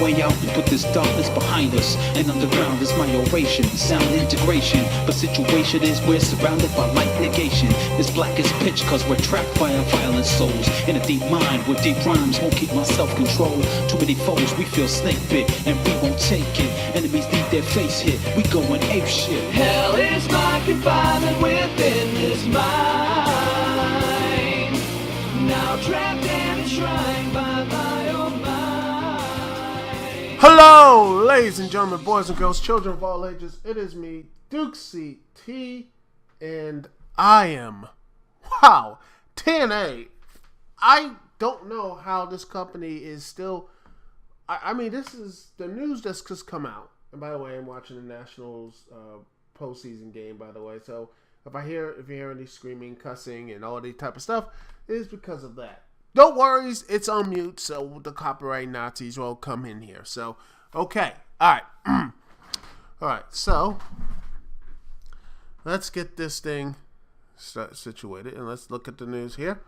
way out and put this darkness behind us. And underground is my oration, sound integration. But situation is we're surrounded by light negation. It's black as pitch cause we're trapped by our violent souls. In a deep mind where deep rhymes won't keep my self-control. Too many foes, we feel snake bit and we won't take it. Enemies need their face hit, we going ape shit. Hell is my confinement within this mind. Now trapped and enshrined by my own mind. Hello, ladies and gentlemen, boys and girls, children of all ages. It is me, Dukect, and I am, TNA. I don't know how this company is still. I mean, this is the news that's just come out. And by the way, I'm watching the Nationals postseason game. By the way, so if you hear any screaming, cussing, and all that type of stuff, it is because of that. Don't worry, it's on mute, so the copyright Nazis won't come in here. So, okay, all right, all right. So let's get this thing situated, and let's look at the news here.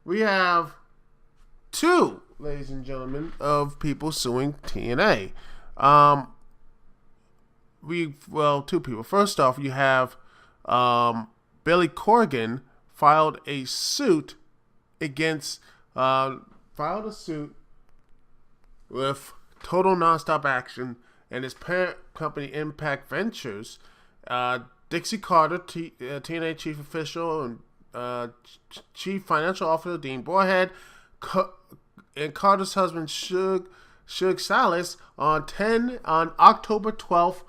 We have two, ladies and gentlemen, of people suing TNA. Two people. First off, you have Billy Corgan filed a suit with Total Nonstop Action and his parent company Impact Ventures. Dixie Carter, TNA chief official and chief financial officer Dean Boyhead, and Carter's husband Shug Salas on October 12th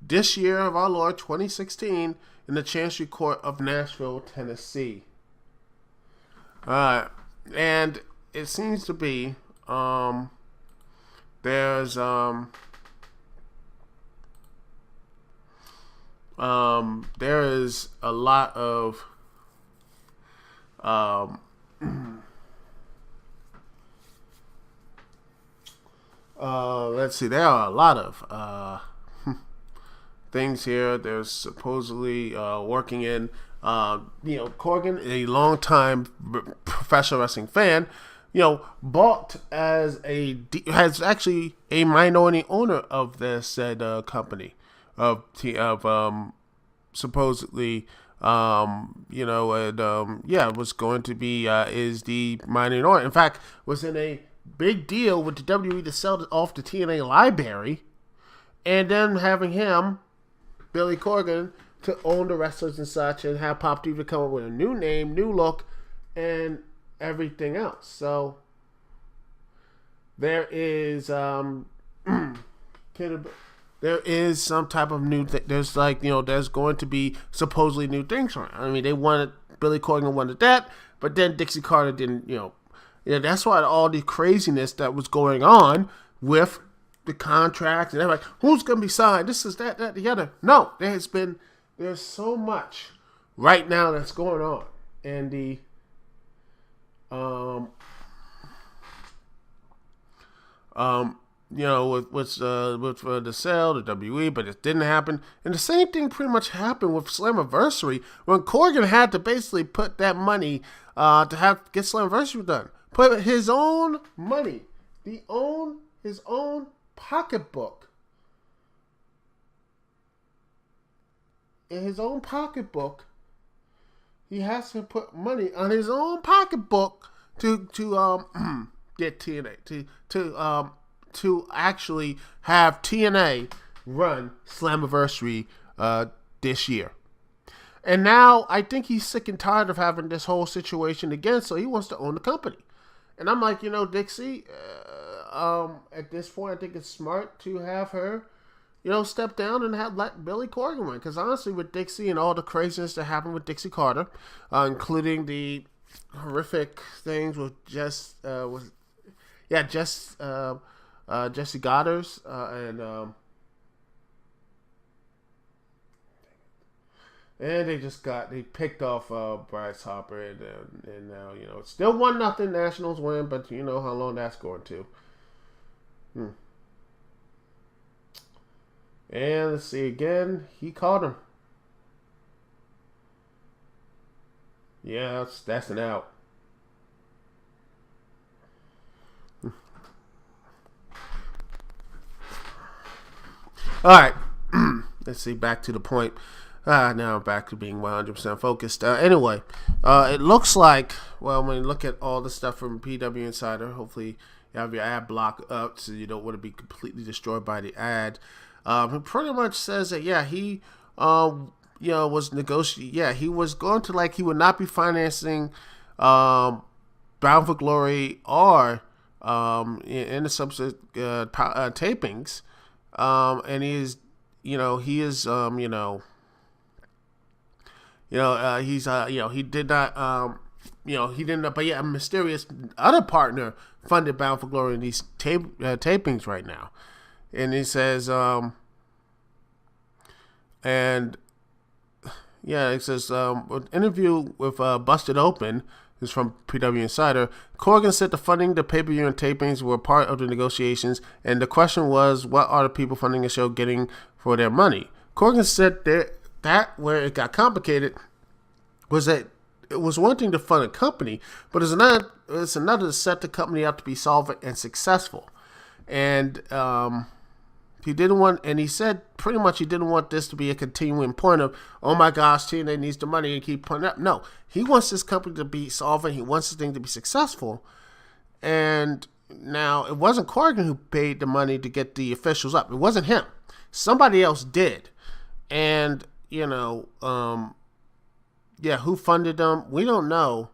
this year of our Lord 2016 in the Chancery Court of Nashville, Tennessee. And it seems to be there is a lot of let's see, there are a lot of things here. There's supposedly working in Corgan, a longtime professional wrestling fan, bought has actually a minority owner of this said company supposedly was going to be is the minority owner. In fact, was in a big deal with the WWE to sell it off the TNA library, and then having him, Billy Corgan, to own the wrestlers and such, and have Pop TV come up with a new name, new look, and everything else. So there is there is some type of new thing. There's there's going to be supposedly new things on it. I mean, Billy Corgan wanted that, but then Dixie Carter didn't. That's why all the craziness that was going on with the contracts and everything. Who's going to be signed? This is that, the other. No, there's so much right now that's going on, and the with the sale, the WWE, but it didn't happen. And the same thing pretty much happened with Slammiversary when Corgan had to basically put that money to get Slammiversary done. Put his own money, his own pocketbook. In his own pocketbook, he has to put money on his own pocketbook to get TNA to actually have TNA run Slammiversary this year. And now I think he's sick and tired of having this whole situation again, so he wants to own the company. And I'm like, Dixie, at this point, I think it's smart to have her, step down and let Billy Corgan win. Because honestly, with Dixie and all the craziness that happened with Dixie Carter, including the horrific things with Jesse Goddard's and they picked off Bryce Harper, and now it's still 1-0 Nationals win, but you know how long that's going to. And let's see again, he caught him. Yeah, that's an out. All right. Let's see. Back to the point. Now I'm back to being 100% focused. Anyway, it looks like, well, when you look at all the stuff from PW Insider, hopefully you have your ad block up so you don't want to be completely destroyed by the ad. It pretty much says that, yeah, he, was negotiating. Yeah, he was going to, he would not be financing Bound for Glory or in the subsequent tapings. And he is, he did not, he didn't, but yeah, a mysterious other partner funded Bound for Glory in these tapings right now. And he says, it says, an interview with Busted Open, this is from PW Insider, Corgan said the funding, the pay-per-view, and tapings were part of the negotiations, and the question was, what are the people funding the show getting for their money? Corgan said that where it got complicated was that it was one thing to fund a company, but it's another to set the company up to be solvent and successful. And he said pretty much he didn't want this to be a continuing point of, oh my gosh, TNA needs the money and keep putting up. No, he wants this company to be solvent. He wants this thing to be successful. And now it wasn't Corgan who paid the money to get the officials up. It wasn't him. Somebody else did. And, who funded them? We don't know.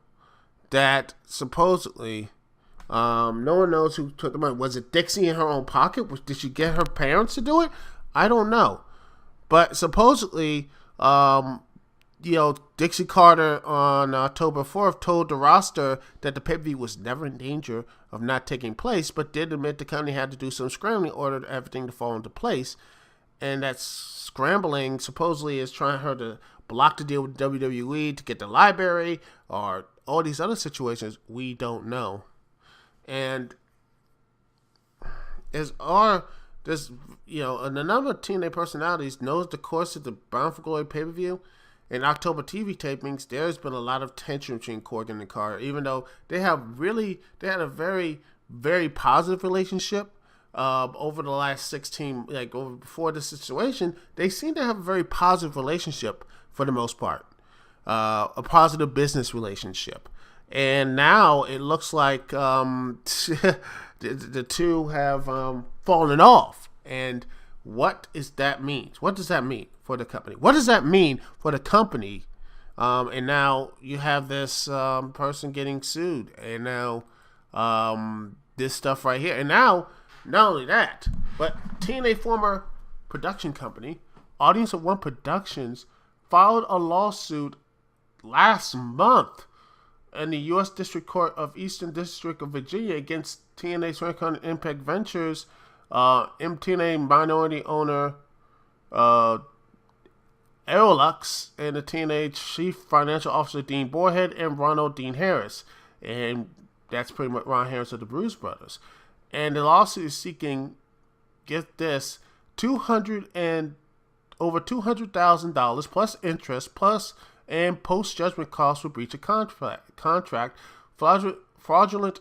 That supposedly, no one knows who took the money. Was it Dixie in her own pocket? Did she get her parents to do it? I don't know. But supposedly, Dixie Carter on October 4th told the roster that the pay-per-view was never in danger of not taking place, but did admit the company had to do some scrambling in order for everything to fall into place. And that scrambling supposedly is trying her to block the deal with WWE to get the library or all these other situations. We don't know. And and a number of TNA personalities knows the course of the Bound for Glory pay-per-view. In October TV tapings, there's been a lot of tension between Corgan and Carter, even though they had a very, very positive relationship. Over the last 16, before this situation, they seem to have a very positive relationship for the most part. A positive business relationship. And now it looks like the two have fallen off. And what does that mean? What does that mean for the company? What does that mean for the company? And now you have this person getting sued. And now this stuff right here. And now, not only that, but TNA former production company, Audience of One Productions, filed a lawsuit last month in the U.S. District Court of Eastern District of Virginia against TNA Swank Impact Ventures, TNA minority owner Aerolux, and the TNA Chief Financial Officer Dean Boerhead and Ronald Dean Harris. And that's pretty much Ron Harris of the Bruise Brothers. And the lawsuit is seeking, get this, over $200,000 plus interest and post-judgment costs for breach of contract, fraudulent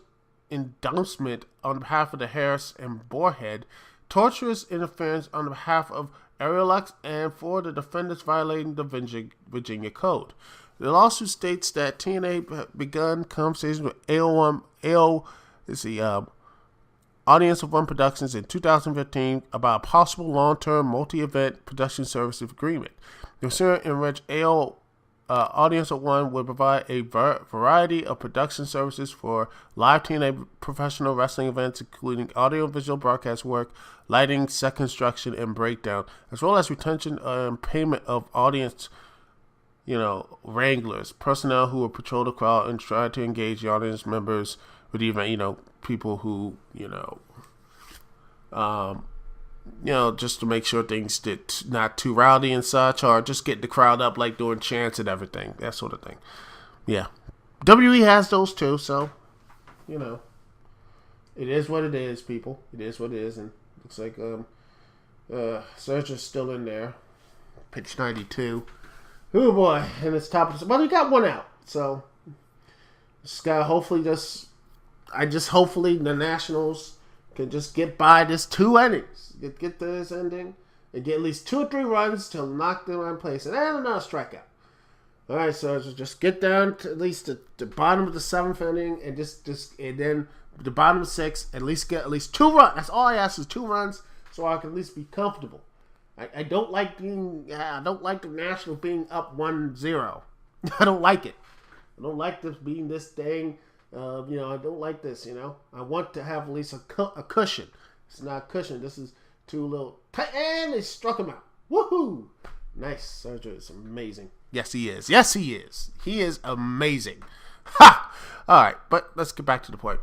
endorsement on behalf of the Harris and Boerhead, torturous interference on behalf of Aerolux, and for the defendants violating the Virginia Code. The lawsuit states that TNA begun conversations with Audience of One Productions in 2015 about a possible long-term multi-event production services agreement. The agreement in which Audience of One would provide a variety of production services for live TNA professional wrestling events, including audio-visual broadcast work, lighting, set construction, and breakdown, as well as retention and payment of audience, wranglers, personnel who will patrol the crowd and try to engage the audience members with even, people who, just to make sure things did not too rowdy and such, or just get the crowd up, like doing chants and everything, that sort of thing. Yeah. WWE has those too, so, it is what it is, people. It is what it is, and looks like, Surge is still in there. Pitch 92. Oh boy, and it's top of the... Well, he got one out, so... This guy hopefully hopefully the Nationals can just get by this 2 innings. Get to this ending. and get at least 2 or 3 runs to knock them in place, and then another strikeout. All right, so just get down to at least the bottom of the 7th inning, and and then the bottom of 6th, at least get at least 2 runs. That's all I ask is 2 runs, so I can at least be comfortable. I don't like the Nationals being up 1-0. I don't like it. I don't like this being this thing. I don't like this. I want to have at least a cushion. It's not a cushion. This is too little. And they struck him out. Woohoo! Nice. Sergio is amazing. Yes, he is. Yes, he is. He is amazing. Ha! All right, but let's get back to the point.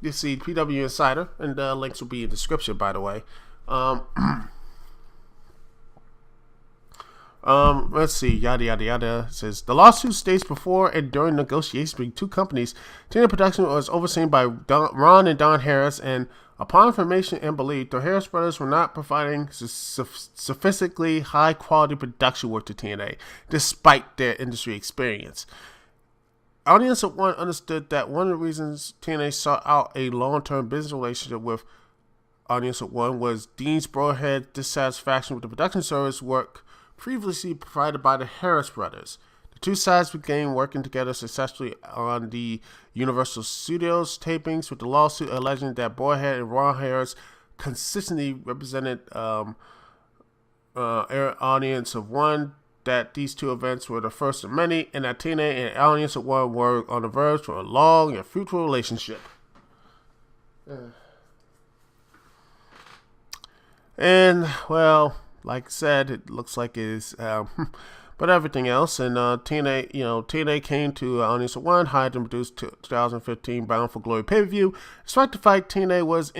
You see PW Insider, and links will be in the description, by the way. Let's see, yada yada yada. It says the lawsuit states before and during negotiations between 2 companies, TNA Production was overseen by Ron and Don Harris, and upon information and belief, the Harris brothers were not providing sophisticatedly high quality production work to TNA, despite their industry experience. Audience of One understood that one of the reasons TNA sought out a long-term business relationship with Audience of One was Dean's Broadhead dissatisfaction with the production service work previously provided by the Harris brothers. The 2 sides began working together successfully on the Universal Studios tapings, with the lawsuit alleging that Broadhead and Ron Harris consistently represented Audience of One, that these 2 events were the first of many, and that TNA and Audience of One were on the verge for a long and fruitful relationship. And, well, like I said, it looks like it is, but everything else. And TNA came to Audience of One, hired and produced 2015 Bound for Glory pay-per-view. Despite the fact TNA was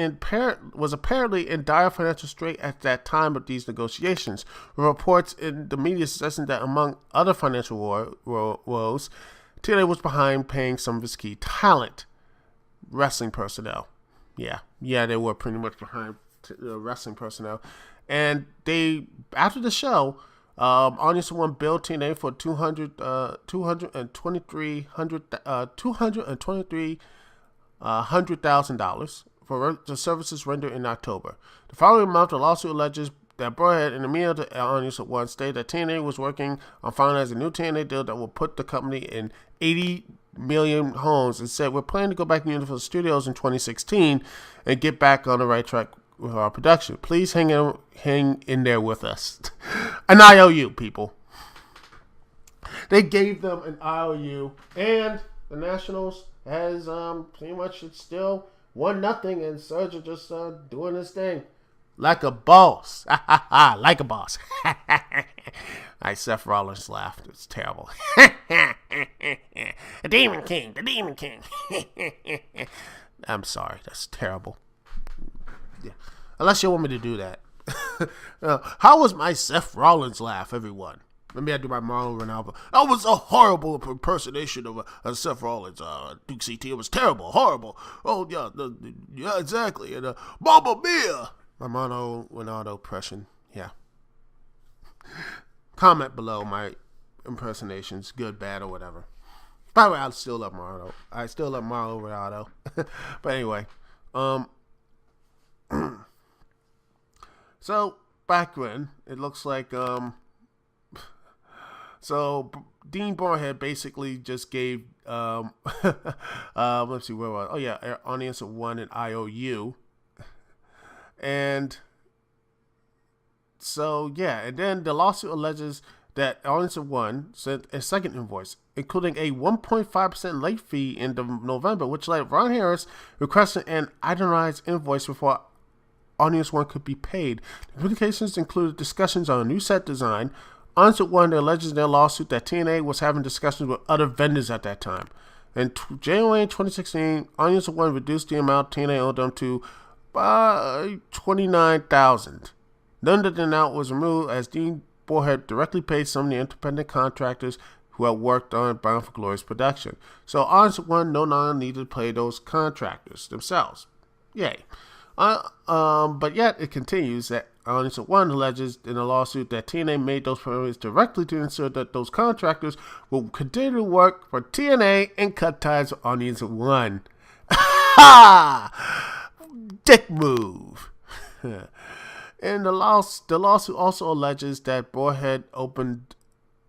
apparently in dire financial strait at that time of these negotiations, with reports in the media suggesting that among other financial woes, TNA was behind paying some of its key talent, wrestling personnel. Yeah, they were pretty much behind wrestling personnel. And they, after the show, Audience of One billed TNA for $223,000 for the services rendered in October. The following month, the lawsuit alleges that Broadhead, in the email to Audience of One, stated that TNA was working on finalizing a new TNA deal that will put the company in 80 million homes, and said, we're planning to go back to Universal Studios in 2016 and get back on the right track with our production. Please hang in there with us. An IOU, people. They gave them an IOU, and the Nationals has pretty much it's still 1-0, and Sergio just doing his thing like a boss. Like a boss. Nice Seth Rollins laughed. It's terrible. The Demon King. I'm sorry. That's terrible. Yeah. Unless you want me to do that. How was my Seth Rollins laugh, everyone? Maybe I do my Marlon Ronaldo. That was a horrible impersonation of Seth Rollins. Duke CT. It was terrible, horrible. Oh yeah, yeah, exactly. And Mamma Mia, my Marlon Ronaldo impression. Yeah. Comment below my impersonations, good, bad, or whatever. By the way, I still love Marlon. I still love Marlon Ronaldo. But anyway, so back when it looks like so Dean Barhead basically just gave let's see, where was it? Oh yeah, Audience of One and IOU, and so yeah, and then the lawsuit alleges that Audience of One sent a second invoice, including a 1.5% late fee in November, which led Ron Harris requesting an itemized invoice before Audience One could be paid. The communications included discussions on a new set design. Audience One alleges in their lawsuit that TNA was having discussions with other vendors at that time. In January 2016, Audience One reduced the amount TNA owed them to $29,000. None of the amount was removed, as Dean Barhead directly paid some of the independent contractors who had worked on Bound for Glory's production. So Audience One no longer needed to pay those contractors themselves. Yay. But yet it continues that Audience One alleges in a lawsuit that TNA made those payments directly to ensure that those contractors will continue to work for TNA and cut ties with Audience One. Ha! Dick move. And the lawsuit also alleges that Broadhead opened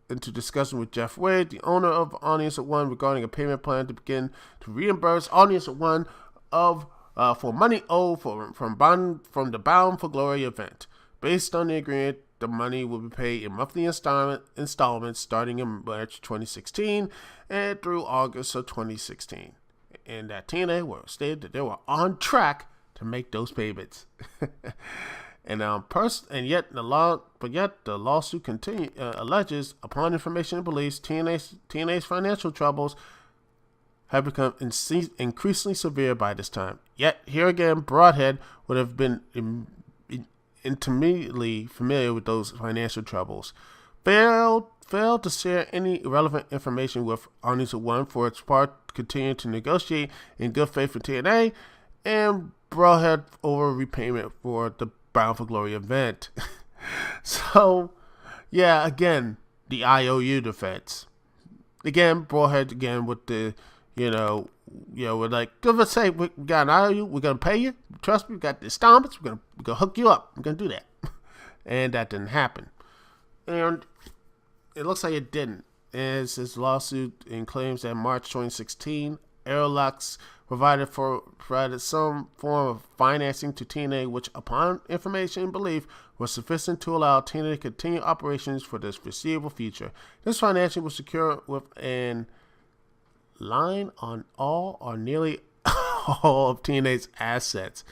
into discussion with Jeff Wade, the owner of Audience at One, regarding a payment plan to begin to reimburse Audience at One for money owed from the Bound for Glory event. Based on the agreement, the money will be paid in monthly installments starting in March 2016 and through August of 2016. And that TNA stated that they were on track to make those payments. And yet the lawsuit alleges, upon information and beliefs, TNA's financial troubles have become increasingly severe by this time. Yet here again, Broadhead would have been intimately familiar with those financial troubles. Failed to share any relevant information with Audience at One, for its part, continued to negotiate in good faith with TNA, and Broadhead over repayment for the Bound for Glory event. So, yeah, again, the IOU defense. Again, Broadhead with the, we're like, give us say we got an IOU, we're gonna pay you. Trust me, we got the installments, we're gonna hook you up. We're gonna do that. And that didn't happen. And it looks like it didn't. As his lawsuit claims that in March 2016, Aerolux provided some form of financing to TNA, which, upon information and belief, was sufficient to allow TNA to continue operations for the foreseeable future. This financing was secured with an line on all or nearly all of TNA's assets,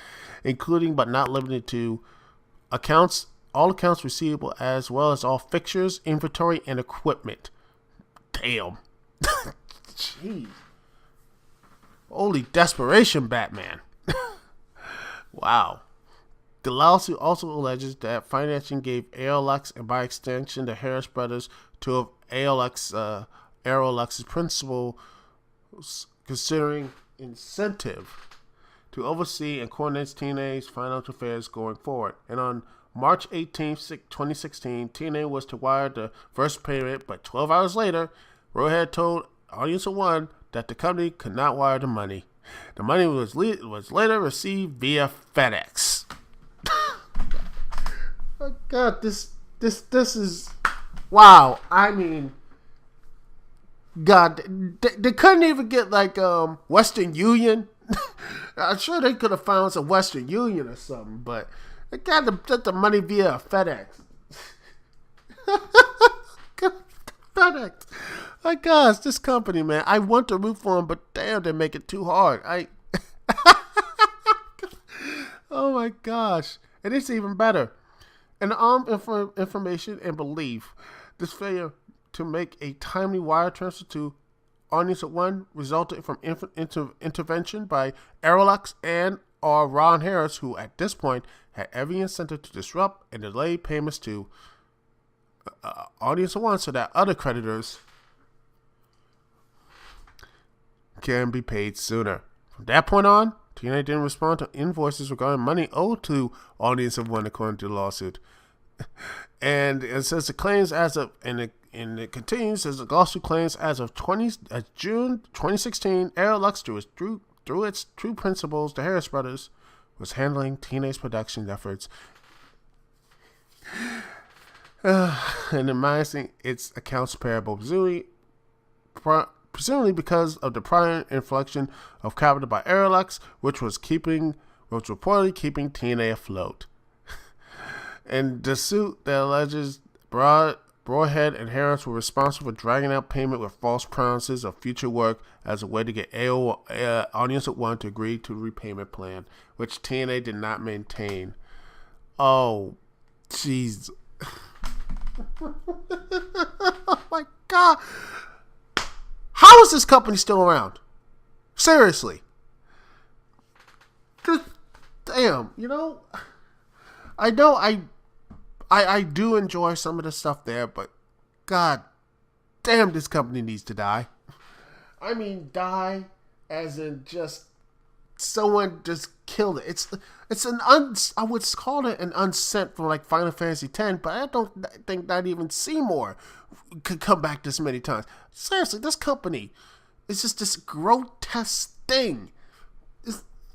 including but not limited to all accounts receivable, as well as all fixtures, inventory, and equipment. Damn. Jeez. Holy desperation, Batman. Wow. The lawsuit also alleges that financing gave Aerolux, and by extension the Harris brothers, two of Aerolux's principals, considering incentive to oversee and coordinate TNA's financial affairs going forward. And on March 18, 2016, TNA was to wire the first payment, but 12 hours later, Broadhead told Audience at One that the company could not wire the money. The money was later received via FedEx. Oh God, this is wow. I mean, God, they couldn't even get like Western Union. I'm sure they could have found some Western Union or something, but they got to get the money via FedEx. FedEx. My gosh, this company, man. I want to root for them, but damn, they make it too hard. Oh my gosh. And it's even better. And information and belief, this failure to make a timely wire transfer to Audience at One resulted from intervention by Aerolux and or Ron Harris, who at this point had every incentive to disrupt and delay payments to Audience at One so that other creditors can be paid sooner. From that point on, TNA didn't respond to invoices regarding money owed to Audience at One, according to the lawsuit. And it says the claims as of, and it continues, as the lawsuit claims as of June 2016, Aerolux, through its true principals, the Harris brothers, was handling TNA's production efforts and advising its accounts payable, presumably because of the prior inflection of capital by Aerolux, which was reportedly keeping TNA afloat. And the suit that alleges Broadhead and Harris were responsible for dragging out payment with false promises of future work as a way to get Audience at One to agree to the repayment plan, which TNA did not maintain. Oh, jeez. Oh my God. How is this company still around? Seriously. Just, damn, I know I do enjoy some of the stuff there, but God damn, this company needs to die. I mean, die as in just someone just killed it. I would call it an unsent from like Final Fantasy X, but I don't think that even Seymour could come back this many times. Seriously, this company is just this grotesque thing.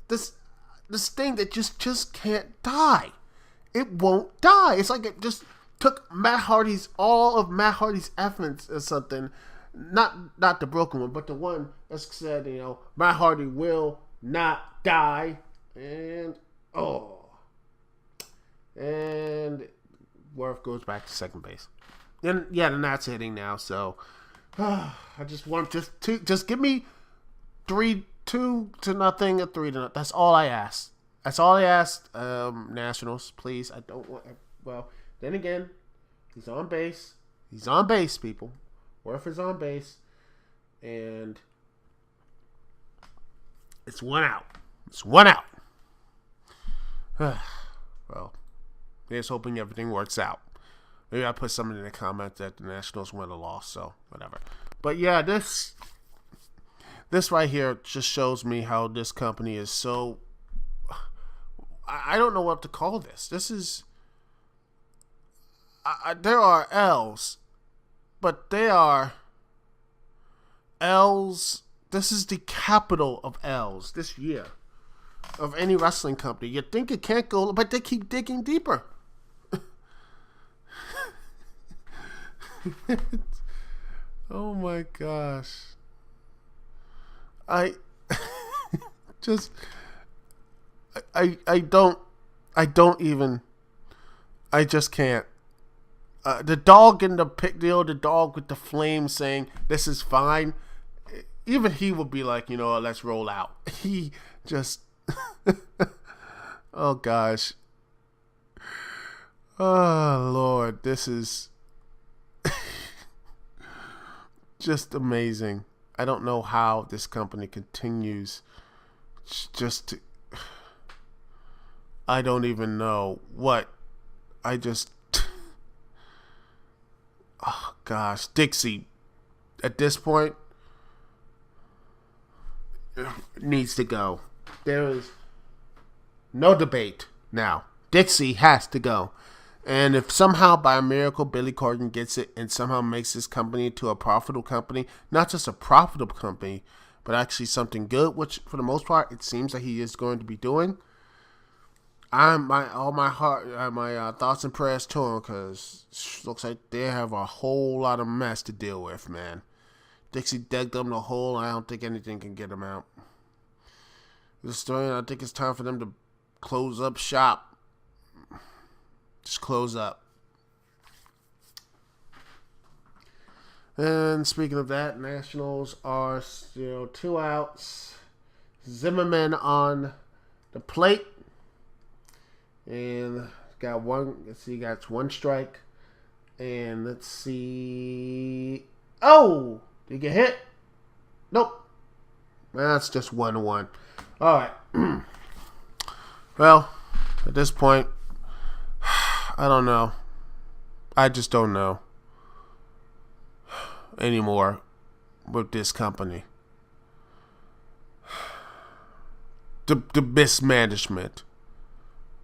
This thing that just can't die. it won't die. It's like it just took all of Matt Hardy's efforts or something. Not the broken one, but the one that said, Matt Hardy will not die. And Worth goes back to second base. And the Nats hitting now, so I just want just give me 3-2 to nothing, or 3-0. That's all I asked. That's all I asked. Nationals, please. I don't want. Well, then again, he's on base. He's on base, people. Worth is on base, and it's 1 out. It's 1 out. Well, here's hoping everything works out. Maybe I put something in the comments that the Nationals win or loss, so whatever. But yeah, this right here just shows me how this company is so. I don't know what to call this. This is. There are L's, but they are L's. This is the capital of L's this year of any wrestling company. You think it can't go, but they keep digging deeper. Oh my gosh. I just can't. The dog in the pic deal, the dog with the flame saying this is fine, even he would be like, let's roll out. He just oh gosh. Oh Lord, this is just amazing. I don't know how this company continues I don't even know what. Oh gosh, Dixie at this point needs to go. There is no debate now. Dixie has to go. And if somehow by a miracle Billy Corgan gets it and somehow makes this company into a profitable company, not just a profitable company, but actually something good, which for the most part it seems that he is going to be doing, my thoughts and prayers to him, because it looks like they have a whole lot of mess to deal with, man. Dixie dug them the hole. I don't think anything can get them out. This story, I think it's time for them to close up shop. Just close up. And speaking of that, Nationals are 2 outs. Zimmerman on the plate. And got one. Let's see, got 1 strike. And let's see. Oh! Did he get hit? Nope. That's just 1-1. Alright. Well, at this point, I don't know. I just don't know anymore with this company. The mismanagement.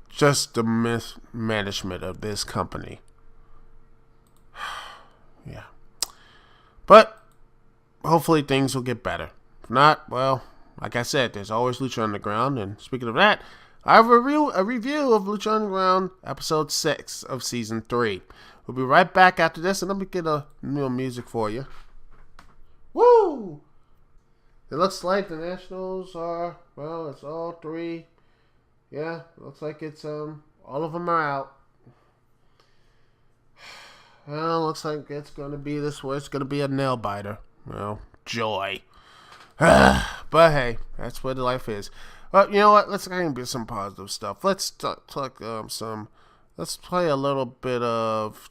Just the mismanagement of this company. Yeah. But hopefully things will get better. If not, well, like I said, there's always Lucha Underground. And speaking of that, I have a review of Lucha Underground episode 6 of season 3. We'll be right back after this, and let me get a new music for you. Woo! It looks like the Nationals are, well, it's all 3. Yeah, it looks like it's all of them are out. Well, looks like it's going to be this way. It's going to be a nail biter. Well, joy. But hey, that's what life is. But you know what? Let's get into some positive stuff. Let's talk let's play a little bit of,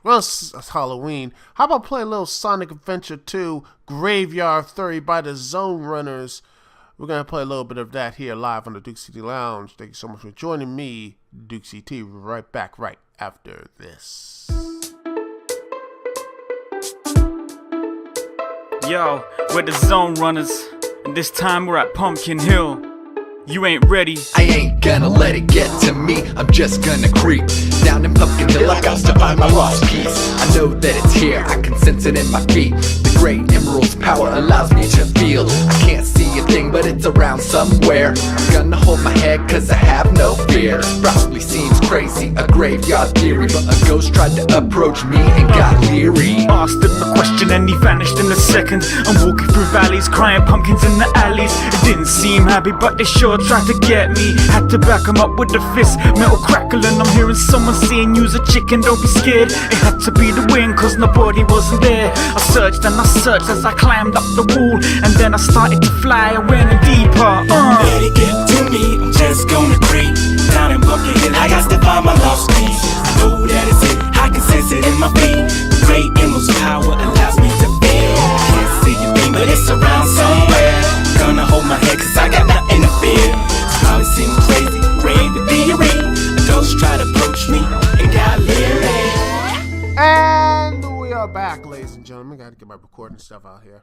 well, it's Halloween. How about play a little Sonic Adventure 2 Graveyard Theory by the Zone Runners? We're going to play a little bit of that here live on the Dukect Lounge. Thank you so much for joining me, Dukect. Right back right after this. Yo, we're the Zone Runners, and this time we're at Pumpkin Hill. You ain't ready. I ain't gonna let it get to me. I'm just gonna creep down in Pumpkin Hill. I got to find my lost piece. I know that it's here, I can sense it in my feet. The great emerald's power allows me to feel. I can't see a thing, but it's around somewhere. I'm gonna hold my head cause I have no fear. Probably seems crazy, a graveyard theory, but a ghost tried to approach me and got leery. Asked him the question and he vanished in a second. I'm walking through valleys, crying pumpkins in the alleys. It didn't seem happy, but they sure tried to get me. Had to back him up with the fist, metal crackling. I'm hearing someone saying use a chicken, don't be scared. It had to be the wind cause nobody wasn't there. I searched and I searched as I climbed up the wall, and then I started to fly, I went in deeper. Let it get to me, I'm just gonna creep down in Pumpkin Hill. I got to find my lost piece. I know that it's it, I can sense it in my feet. The great emerald's power allows me to feel. I can't see a thing, but it's around somewhere. Gonna hold my head cause I got nothing to fear. It probably seems crazy, brave the theory. A ghost tried to approach me and got leery. And we are back, ladies and gentlemen. Got to get my recording stuff out here.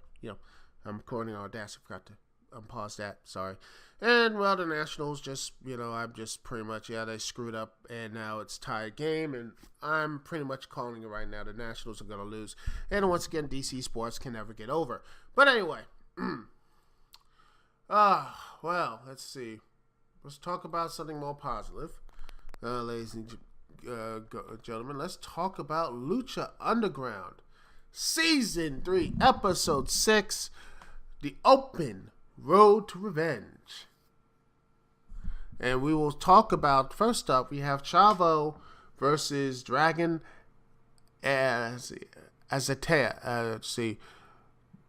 I'm recording on Audacity. Forgot to unpause that. Sorry. And, well, the Nationals just, I'm just pretty much, they screwed up. And now it's tied game. And I'm pretty much calling it right now. The Nationals are going to lose. And once again, DC Sports can never get over. But anyway. Well, let's see. Let's talk about something more positive. Ladies and gentlemen, let's talk about Lucha Underground. Season 3, Episode 6, The Open Road to Revenge. And we will talk about, first up, we have Chavo versus Dragon Azteca.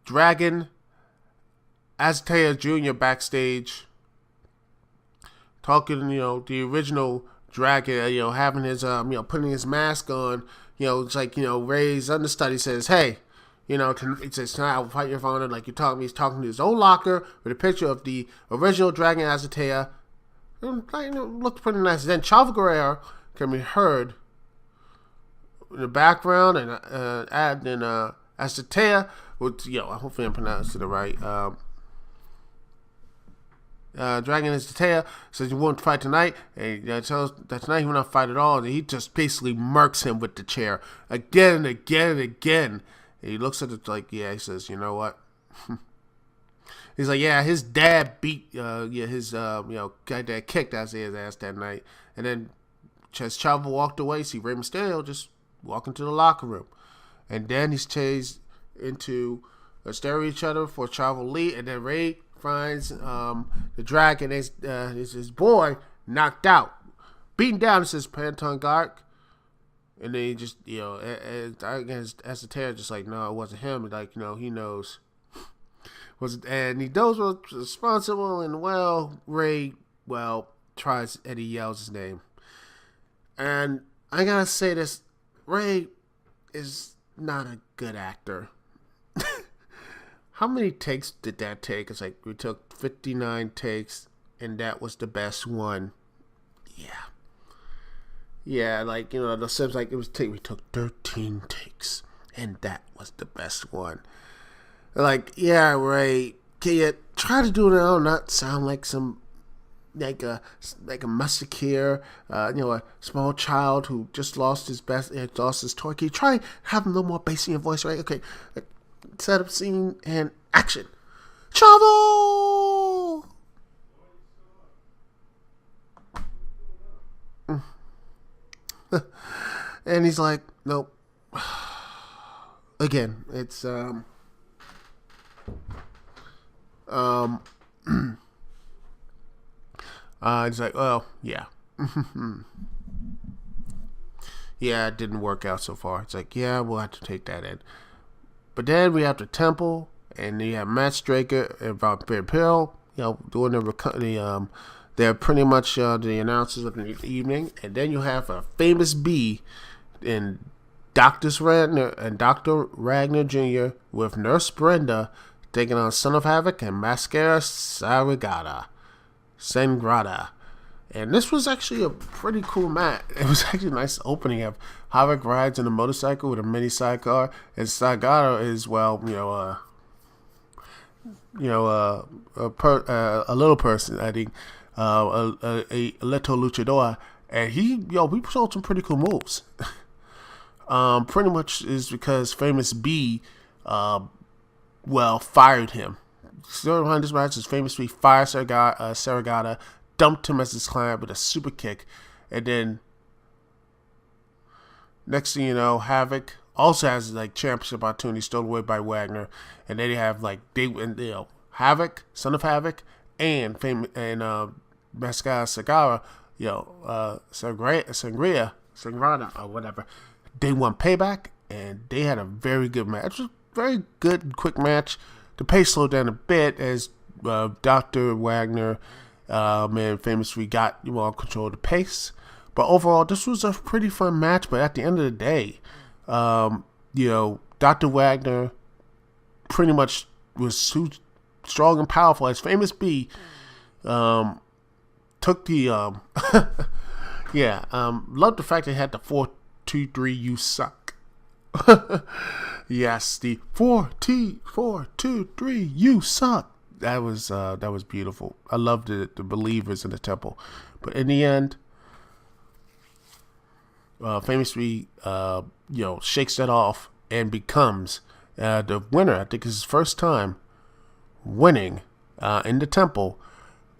Dragon Azteca Jr. backstage. Talking, the original Dragon, having his, putting his mask on, it's like, Ray's understudy says, hey, he says, tonight I will fight your opponent like you taught me. He's talking to his own locker with a picture of the original Dragon Azteca. Looked pretty nice. Then Chavo Guerrero can be heard in the background, and Azteca, hopefully I'm pronouncing it right. Dragon Azteca says he won't fight tonight, and tells that tonight he will not fight at all, and he just basically murks him with the chair again and again and again. And he looks at it like, he says, you know what? He's like, his dad beat, his guy that kicked Isaiah's ass that night. And then as Chavo walked away, see Rey Mysterio just walk into the locker room. And then he's chased into stare at each other for Chavo Lee, and then Ray finds the Dragon is his boy knocked out, beaten down. It says Panton Gark, and then he just as the Terror just like, no, it wasn't him. Like, he knows and he knows what's responsible. And Ray tries, and he yells his name. And I gotta say this, Ray is not a good actor. How many takes did that take? It's like we took 59 takes, and that was the best one. Yeah, like, the Sims, like, we took 13 takes, and that was the best one. Like, Ray, can you try to do it now, not sound like some, like a massacre, a small child who just lost his toy. Can you try and have a little more bass in your voice, right? Okay. Set up scene and action. Chavo! And he's like, nope. Again, it's he's like, oh, yeah. Yeah, it didn't work out so far. It's like, we'll have to take that in. But then we have the Temple, and you have Matt Straker and Vampire Pill, doing they're pretty much the announcers of the evening. And then you have a famous B in Dr. Ragnar Jr. with Nurse Brenda taking on Son of Havoc and Mascara Sangrada. And this was actually a pretty cool match. It was actually a nice opening. Of Havoc rides in a motorcycle with a mini sidecar, and Sagara is a little person. I think a little luchador, and he showed some pretty cool moves. Pretty much is because Famous B, fired him. Story behind this match is Famous B fired Saragata, dumped him as his client with a super kick, and then next thing you know, Havoc also has like championship opportunity stolen away by Wagner, and then they have like Havoc, Son of Havoc, and Mascara Sagara, Sangria, or whatever. They won Payback, and they had a very good match. It was a very good, quick match. The pace slowed down a bit as Dr. Wagner and Famous We got control of the pace. But overall, this was a pretty fun match. But at the end of the day, Dr. Wagner pretty much was too strong and powerful as Famous B took the loved the fact they had the 4-2-3 you suck. Yes, the 4-2-3 you suck. That was beautiful. I loved the believers in the temple. But in the end, Famous B shakes that off and becomes the winner. I think it's his first time winning in the temple,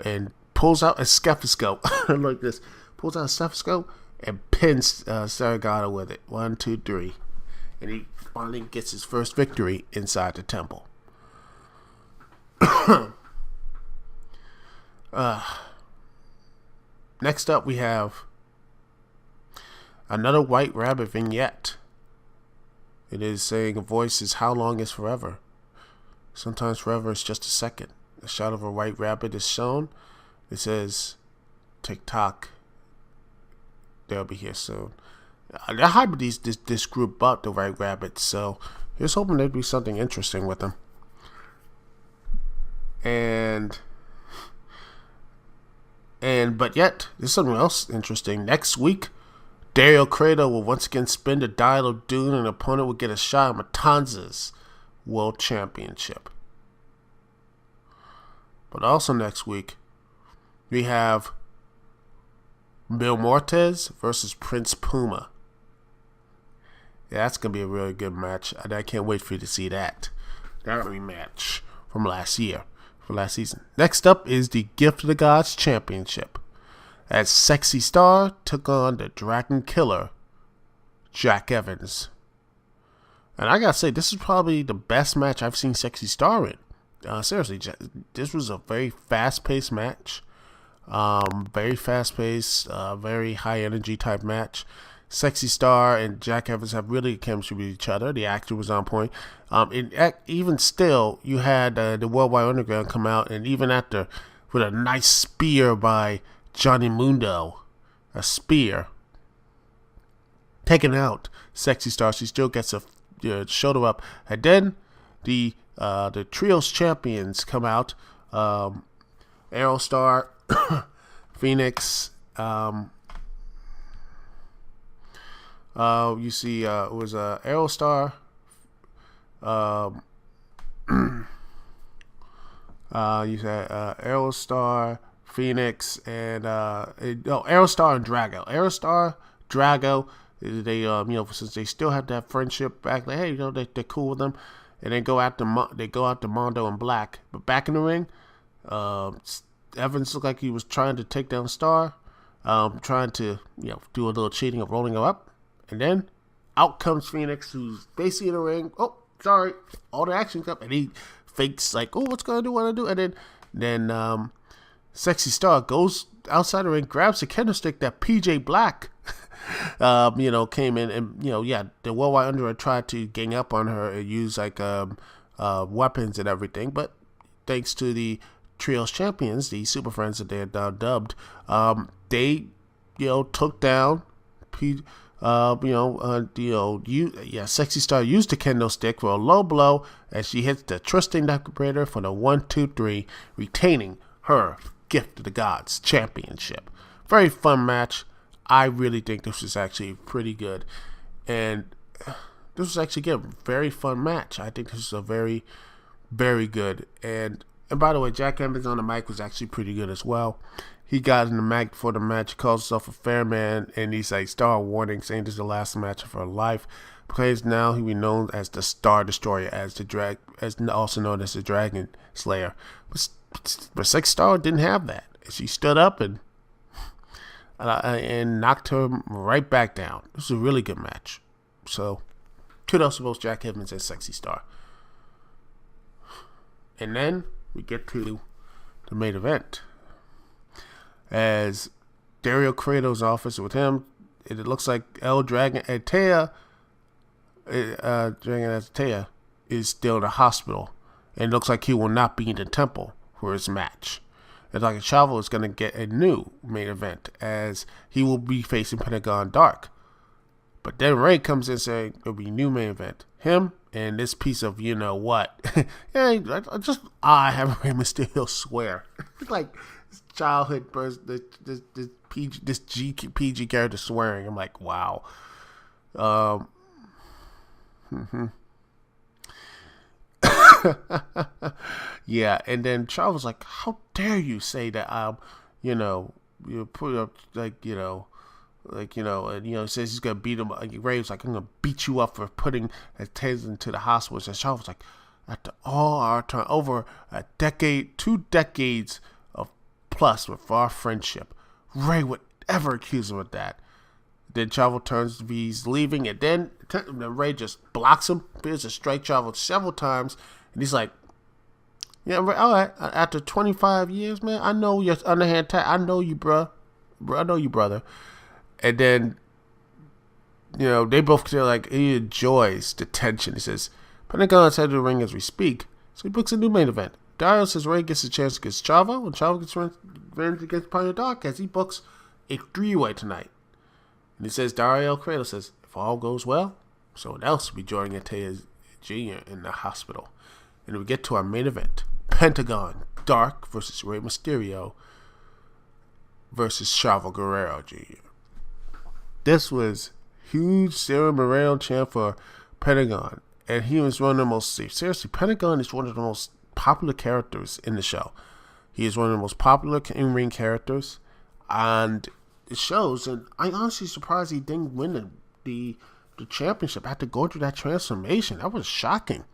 and pulls out a stethoscope like this. Pulls out a stethoscope and pins Saragata with it. 1, 2, 3. And he finally gets his first victory inside the temple. Next up, we have another White Rabbit vignette. It is saying, a voice is how long is forever. Sometimes forever is just a second. A shot of a white rabbit is shown. It says, TikTok, they'll be here soon. They're hyping this group up, the White Rabbits, so here's hoping there'd be something interesting with them. But yet, there's something else interesting. Next week, Dario Credo will once again spin the dial of doom, and an opponent will get a shot at Matanza's World Championship. But also next week, we have Mil Muertes versus Prince Puma. Yeah, that's going to be a really good match. I can't wait for you to see that rematch from last season. Next up is the Gift of the Gods Championship, as Sexy Star took on the Dragon Killer, Jack Evans. And I gotta say, this is probably the best match I've seen Sexy Star in. Seriously, this was a very fast-paced match. Very fast-paced, very high-energy type match. Sexy Star and Jack Evans have really chemistry with each other. The action was on point. Even still, you had the Worldwide Underground come out, and even after, with a nice spear by Johnny Mundo, a spear, taking out Sexy Star, she still gets a shoulder up. And then the Trios champions come out. Aerostar, Phoenix, you see, it was Aerostar, you said Aerostar, Phoenix, and Aerostar and Drago. Aerostar, Drago, they since they still have that friendship back, like, hey, they're cool with them, and then go after Mondo and Black. But back in the ring, Evans looked like he was trying to take down Star, trying to do a little cheating of rolling her up, and then out comes Phoenix, who's basically in the ring. Oh, sorry, all the action's up, and he fakes like, oh, what's gonna do, what I do, and then Sexy Star goes outside the ring, grabs the candlestick that PJ Black, came in, and the Worldwide Underground tried to gang up on her and use like weapons and everything, but thanks to the Trios champions, the Super Friends that they had dubbed, they took down Sexy Star used the kendo stick for a low blow as she hits the Twisting Decorator for the 1-2-3, retaining her Gift of the Gods Championship. Very fun match. I really think this was actually pretty good, and this was actually a very fun match. I think this is a very, very good. And by the way, Jack Evans on the mic was actually pretty good as well. he got in the mag for the match. He calls himself a fair man, and he's like, star warning, saying this is the last match of her life. Because now he will be known as the Star Destroyer, as also known as the Dragon Slayer. But Sexy Star didn't have that. She stood up and knocked her right back down. It was a really good match. So, kudos to both Jack Evans and Sexy Star. And then we get to the main event. As Dario Credo's office with him, it looks like El Dragon Atea is still in the hospital. And it looks like he will not be in the temple for his match. It's like Chavo is going to get a new main event as he will be facing Pentagon Dark. But then Ray comes in saying it'll be a new main event. Him and this piece of you know what. I have Rey Mysterio swear. Like this childhood person, this PG character swearing. I'm like, wow. Yeah, and then Charles was like, how dare you say that you put up and says he's gonna beat him. Ray was like, I'm gonna beat you up for putting a taser into the hospital. And Charles was like, after all our time, over a decade, 2 decades of plus with our friendship, Ray would ever accuse him of that. Then Chavo turns to be he's leaving, and then Ray just blocks him. There's a strike Chavo several times, and he's like, yeah, Ray, all right, after 25 years, man, I know your underhand tag. I know you, bruh. I know you, brother. And then, they both feel like he enjoys the tension. He says, Pentagon's headed to the ring as we speak, so he books a new main event. Dario says Ray gets a chance against Chavo, and Chavo gets revenge against Pioneer Dark as he books a 3-way tonight. And he says, Dario Credo says, if all goes well, someone else will be joining Atea Jr. in the hospital. And we get to our main event. Pentagon Dark versus Rey Mysterio versus Chavo Guerrero Jr. This was huge Sarah Moreno chant for Pentagon. And he was one of the most, seriously, Pentagon is one of the most popular characters in the show. He is one of the most popular in-ring characters. And it shows, and I'm honestly surprised he didn't win the championship after going through that transformation. That was shocking.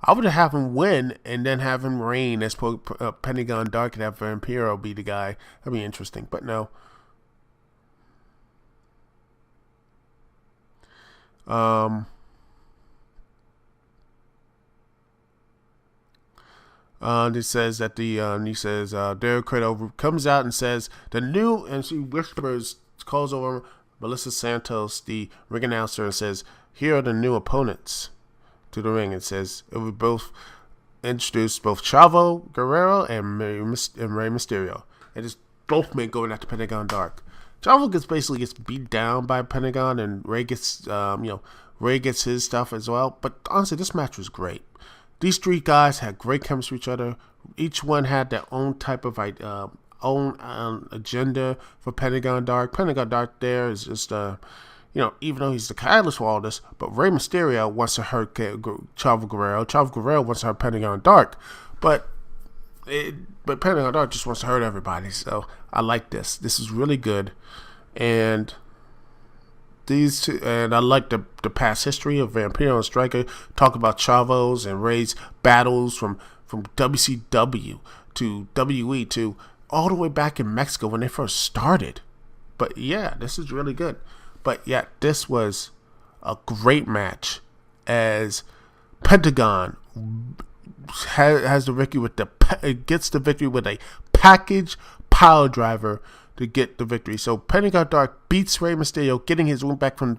I would have him win and then have him reign as Pentagon Dark and have Vampiro be the guy. That'd be interesting, but no. It says that Derek Credo comes out and says and she whispers, calls over Melissa Santos, the ring announcer, and says, here are the new opponents to the ring. It says it would both introduce both Chavo Guerrero and Rey Mysterio. And it's both men going after Pentagon Dark. Chavo basically gets beat down by Pentagon, and Ray gets his stuff as well. But honestly, this match was great. These 3 guys had great chemistry with each other. Each one had their own type of agenda for Pentagon Dark. Pentagon Dark there is just, even though he's the catalyst for all this, but Rey Mysterio wants to hurt Chavo Guerrero. Chavo Guerrero wants to hurt Pentagon Dark. But Pentagon Dark just wants to hurt everybody. So I like this. This is really good. And these two, and I like the past history of Vampiro and Striker. Talk about Chavo's and Ray's battles from WCW to WE to all the way back in Mexico when they first started. But yeah, this is really good. But yeah, this was a great match as Pentagon has the victory gets the victory with a package pile driver to get the victory. So Pentagon Dark beats Rey Mysterio, getting his win back from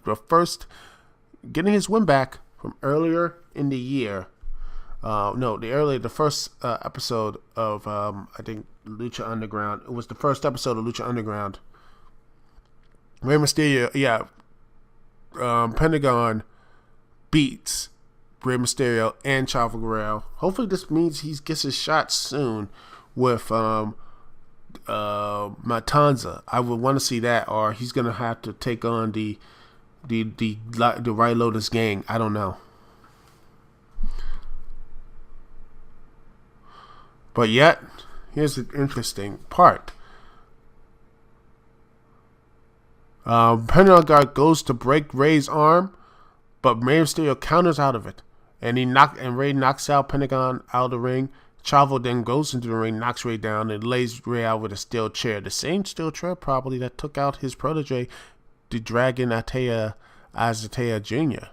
earlier in the year. The first episode of I think Lucha Underground. It was the first episode of Lucha Underground. Rey Mysterio, Pentagon beats Rey Mysterio and Chavo Guerrero. Hopefully this means he gets his shot soon with Matanza. I would want to see that, or he's gonna have to take on the White Lotus gang. I don't know. But yet, here's the interesting part. Pentagon guard goes to break Ray's arm, but Rey Mysterio counters out of it, and Ray knocks out Pentagon out of the ring. Chavo then goes into the ring, knocks Ray down, and lays Ray out with a steel chair. The same steel chair probably that took out his protege, the Dragon Azteca Jr.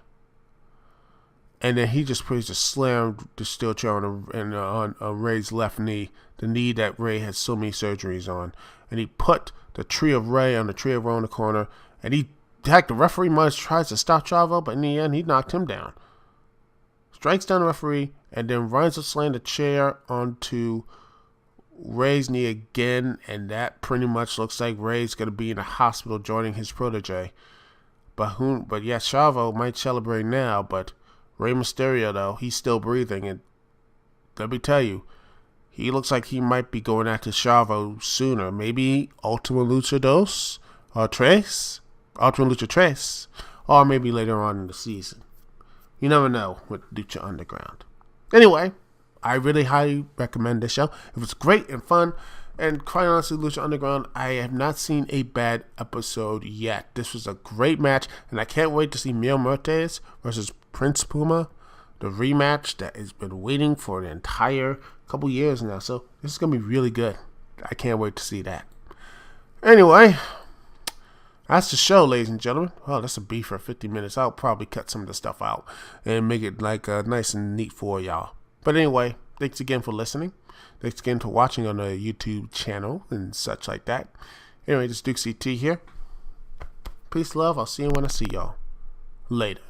And then he just slammed the steel chair on Ray's left knee, the knee that Ray had so many surgeries on. And he put the Tree of Ray on the Tree of Ray in the corner, and the referee tries to stop Chavo, but in the end, he knocked him down. Strikes down the referee, and then runs to slam the chair onto Ray's knee again, and that pretty much looks like Ray's going to be in the hospital joining his protege. But yeah, Chavo might celebrate now, but Rey Mysterio, though, he's still breathing, and let me tell you, he looks like he might be going after Chavo sooner. Maybe Ultima Lucha 2 or Ultima Lucha 3, or maybe later on in the season. You never know with Lucha Underground. Anyway, I really highly recommend this show. It was great and fun. And quite honestly, Lucha Underground, I have not seen a bad episode yet. This was a great match, and I can't wait to see Mil Muertes versus Prince Puma, the rematch that has been waiting for an entire couple years now. So this is going to be really good. I can't wait to see that. Anyway, that's the show, ladies and gentlemen. Well, that's a beef for 50 minutes. I'll probably cut some of the stuff out and make it like nice and neat for y'all. But anyway, thanks again for listening. Thanks again for watching on the YouTube channel and such like that. Anyway, this is Dukect here. Peace, love. I'll see you when I see y'all. Later.